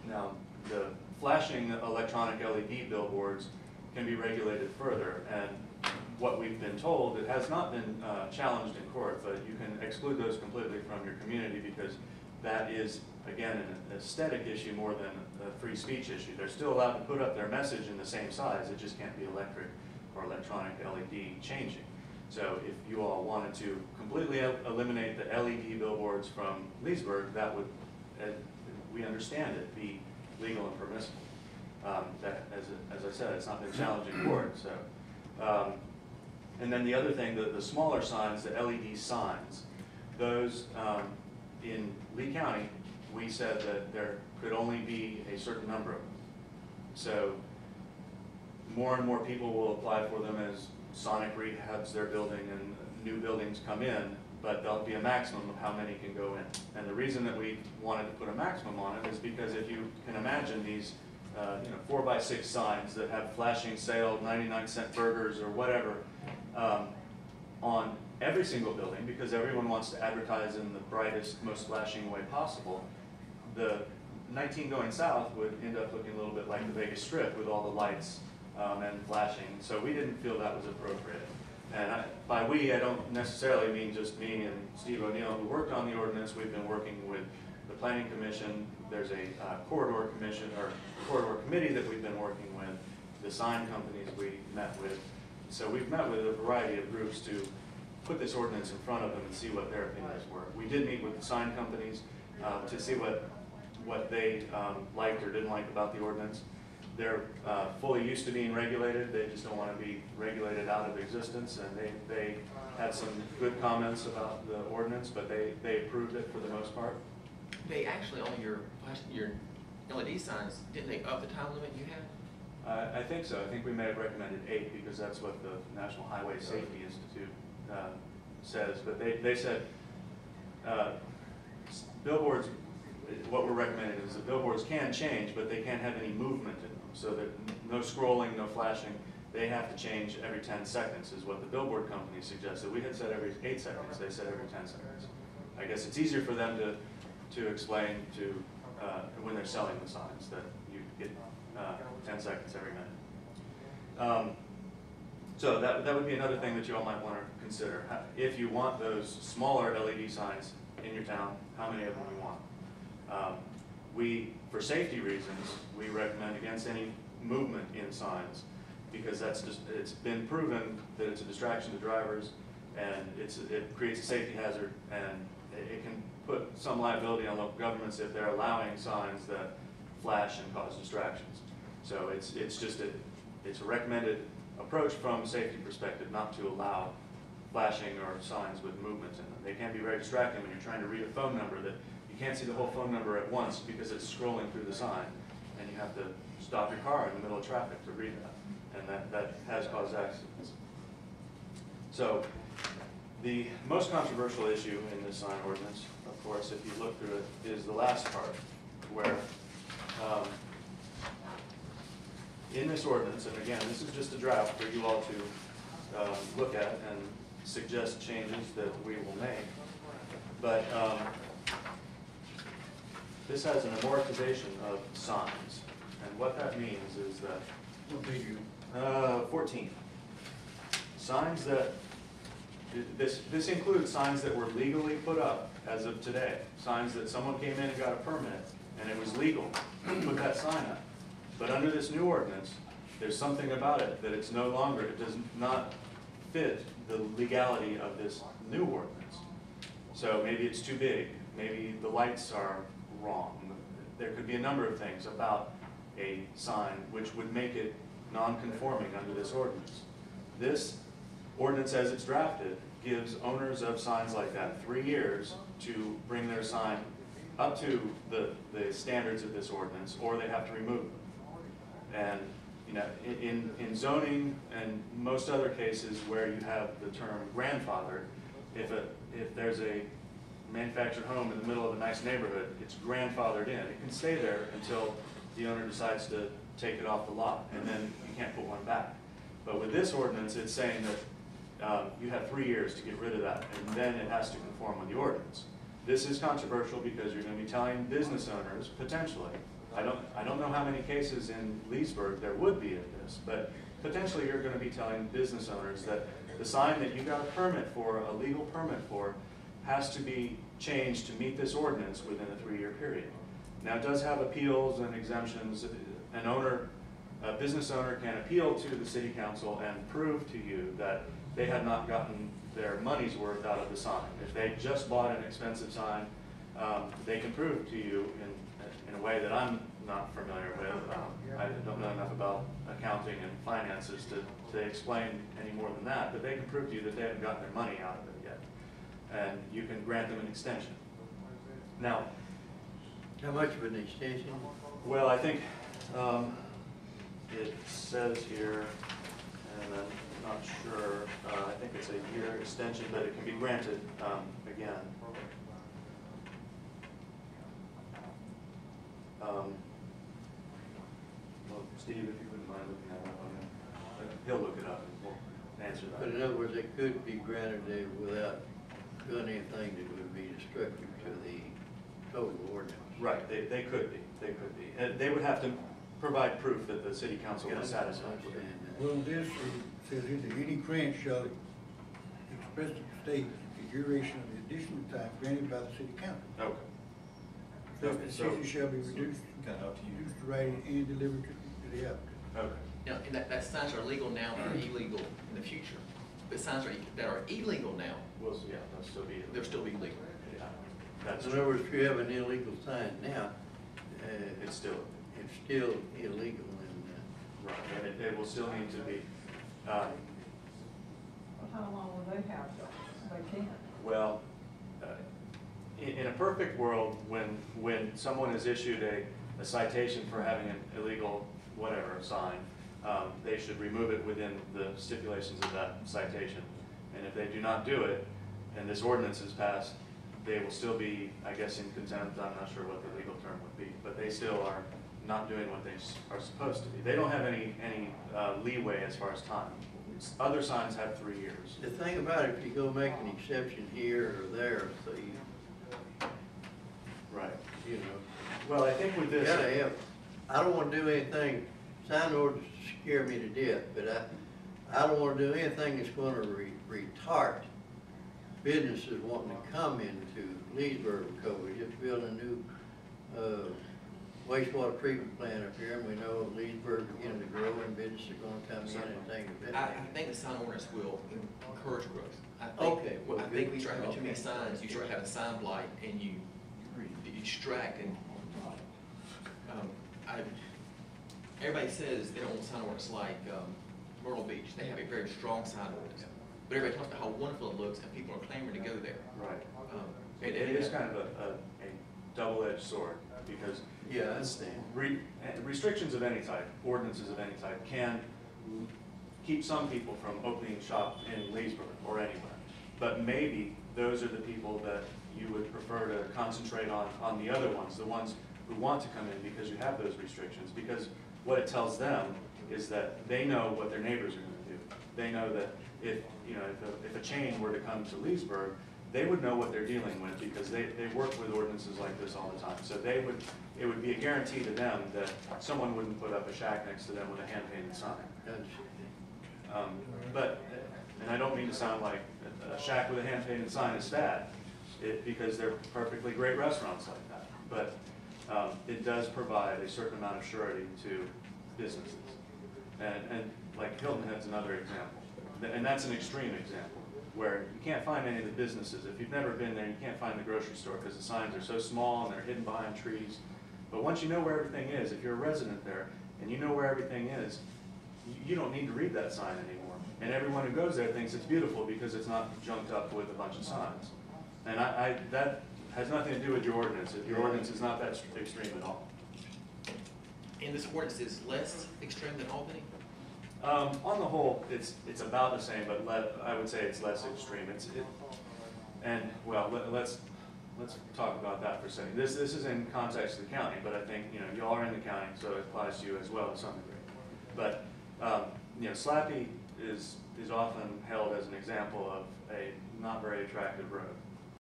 Now, the flashing electronic LED billboards can be regulated further, and what we've been told, it has not been challenged in court, but you can exclude those completely from your community because that is, again, an aesthetic issue more than a free speech issue. They're still allowed to put up their message in the same size, it just can't be electric or electronic LED changing. So if you all wanted to completely eliminate the LED billboards from Leesburg, that would, we understand it, be legal and permissible. That, as I said, it's not been challenged in court. So, and then the other thing, the smaller signs, the LED signs, those in Lee County, we said that there could only be a certain number of them. So more and more people will apply for them as Sonic rehabs their building and new buildings come in, but there'll be a maximum of how many can go in. And the reason that we wanted to put a maximum on it is because if you can imagine these 4x6 signs that have flashing sale, 99-cent burgers or whatever on every single building, because everyone wants to advertise in the brightest, most flashing way possible, the 19 going south would end up looking a little bit like the Vegas Strip with all the lights and flashing. So we didn't feel that was appropriate. And by we, I don't necessarily mean just me and Steve O'Neill who worked on the ordinance. We've been working with the Planning Commission. There's a corridor commission or corridor committee that we've been working with, the sign companies we met with. So we've met with a variety of groups to put this ordinance in front of them and see what their opinions were. We did meet with the sign companies to see what they liked or didn't like about the ordinance. They're fully used to being regulated. They just don't want to be regulated out of existence, and they had some good comments about the ordinance, but they approved it for the most part. They actually, on your LED signs, didn't they up the time limit you had? I think so. I think we may have recommended 8 because that's what the National Highway Safety Institute says. But they said billboards, what we're recommending is that billboards can change, but they can't have any movement in them. So that no scrolling, no flashing. They have to change every 10 seconds is what the billboard company suggested. We had said every 8 seconds. They said every 10 seconds. I guess it's easier for them to explain to when they're selling the signs that you get 10 seconds every minute. So that would be another thing that you all might want to consider. If you want those smaller LED signs in your town, how many of them you want. For safety reasons, we recommend against any movement in signs because it's been proven that it's a distraction to drivers and it creates a safety hazard and it can put some liability on local governments if they're allowing signs that flash and cause distractions. So it's a recommended approach from a safety perspective not to allow flashing or signs with movements in them. They can be very distracting when you're trying to read a phone number that you can't see the whole phone number at once because it's scrolling through the sign and you have to stop your car in the middle of traffic to read that, and that has caused accidents. So the most controversial issue in this sign ordinance, of course, if you look through it, is the last part where in this ordinance, and again, this is just a draft for you all to look at and suggest changes that we will make, but this has an amortization of signs, and what that means is that What page are you? 14 signs that this includes signs that were legally put up as of today, signs that someone came in and got a permit and it was legal to put that sign up. But under this new ordinance, there's something about it that it's no longer, it does not fit the legality of this new ordinance. So maybe it's too big, maybe the lights are wrong. There could be a number of things about a sign which would make it non-conforming under this ordinance. This ordinance as it's drafted gives owners of signs like that 3 years to bring their sign up to the standards of this ordinance, or they have to remove them. And in zoning and most other cases where you have the term grandfather, if there's a manufactured home in the middle of a nice neighborhood, it's grandfathered in. It can stay there until the owner decides to take it off the lot, and then you can't put one back. But with this ordinance, it's saying that you have 3 years to get rid of that, and then it has to conform with the ordinance. This is controversial because you're going to be telling business owners, potentially, I don't know how many cases in Leesburg there would be of this, but potentially you're going to be telling business owners that the sign that you got a permit for, a legal permit for, has to be changed to meet this ordinance within a 3-year period. Now, it does have appeals and exemptions. A business owner can appeal to the city council and prove to you that they have not gotten their money's worth out of the sign. If they just bought an expensive sign, they can prove to you in a way that I'm not familiar with. I don't know enough about accounting and finances to explain any more than that, but they can prove to you that they haven't gotten their money out of it yet. And you can grant them an extension. Now, How much of an extension? well, I think it says here, and I'm not sure, I think it's a year extension, but it can be granted again. Well, Steve, if you wouldn't mind looking that up on him, he'll look it up and we'll answer that. But in other words, it could be granted without doing anything that would be destructive to the total ordinance. Right, they could be, And they would have to provide proof that the city council was satisfied with it. Well, this says here that any grant shall expressly state the duration of the additional time granted by the city council. Okay. So Okay, the so- city shall be reduced to writing and delivered to the applicant. Okay. Now, and that signs are legal now and are illegal in the future. But signs that are illegal now, Well, so yeah, they'll still be. they'll still be legal. Yeah, that's In true. other words, if you have an illegal sign now, It's still, it's still illegal and, right, and it will still need to be, How long will they have though? They can't. well, in a perfect world, when someone is issued a citation for having an illegal whatever sign, they should remove it within the stipulations of that citation. And if they do not do it, and this ordinance is passed, they will still be, I guess, in contempt. I'm not sure what the legal term would be, but they still are not doing what they are supposed to be. They don't have any leeway as far as time. Other signs have 3 years. the thing about it, if you go make an exception here or there, so Right. you know, Well, I think with you this. gotta have, I don't wanna do anything, sign orders scare me to death, but I don't wanna do anything that's gonna retard businesses wanting to come into Leesburg because we just built a new, wastewater treatment plant up here, and we know Leesburg beginning to grow and businesses are gonna come in and things of I that. think the sign ordinance will encourage growth. I think, Okay, well, I think we good. start having too many Okay. signs, you start having sign blight, and you distract, and, everybody says they don't want sign ordinance like, Myrtle Beach, they have a very strong sign ordinance. But everybody talks about how wonderful it looks, and people are clamoring to go there. Right. And It is kind of a double-edged sword, because Yeah, I understand. restrictions of any type, ordinances of any type, can keep some people from opening shop in Leesburg or anywhere. But maybe those are the people that you would prefer to concentrate on the other ones, the ones who want to come in because you have those restrictions. Because what it tells them is that they know what their neighbors are going to do. They know that if a chain were to come to Leesburg, they would know what they're dealing with because they work with ordinances like this all the time. So it would be a guarantee to them that someone wouldn't put up a shack next to them with a hand-painted sign. And I don't mean to sound like a shack with a hand-painted sign is bad, because they're perfectly great restaurants like that. But it does provide a certain amount of surety to businesses. And like Hilton Head's another example. And that's an extreme example, where you can't find any of the businesses. If you've never been there, you can't find the grocery store because the signs are so small and they're hidden behind trees. But once you know where everything is, if you're a resident there and you know where everything is, you don't need to read that sign anymore. And everyone who goes there thinks it's beautiful because it's not junked up with a bunch of signs. And that has nothing to do with your ordinance. Your ordinance is not that extreme at all. And this ordinance is less extreme than Albany? On the whole, it's about the same, but I would say it's less extreme. Let's talk about that for a second. This is in context of the county, but I think y'all are in the county, so it applies to you as well to some degree. But Slappy is often held as an example of a not very attractive road.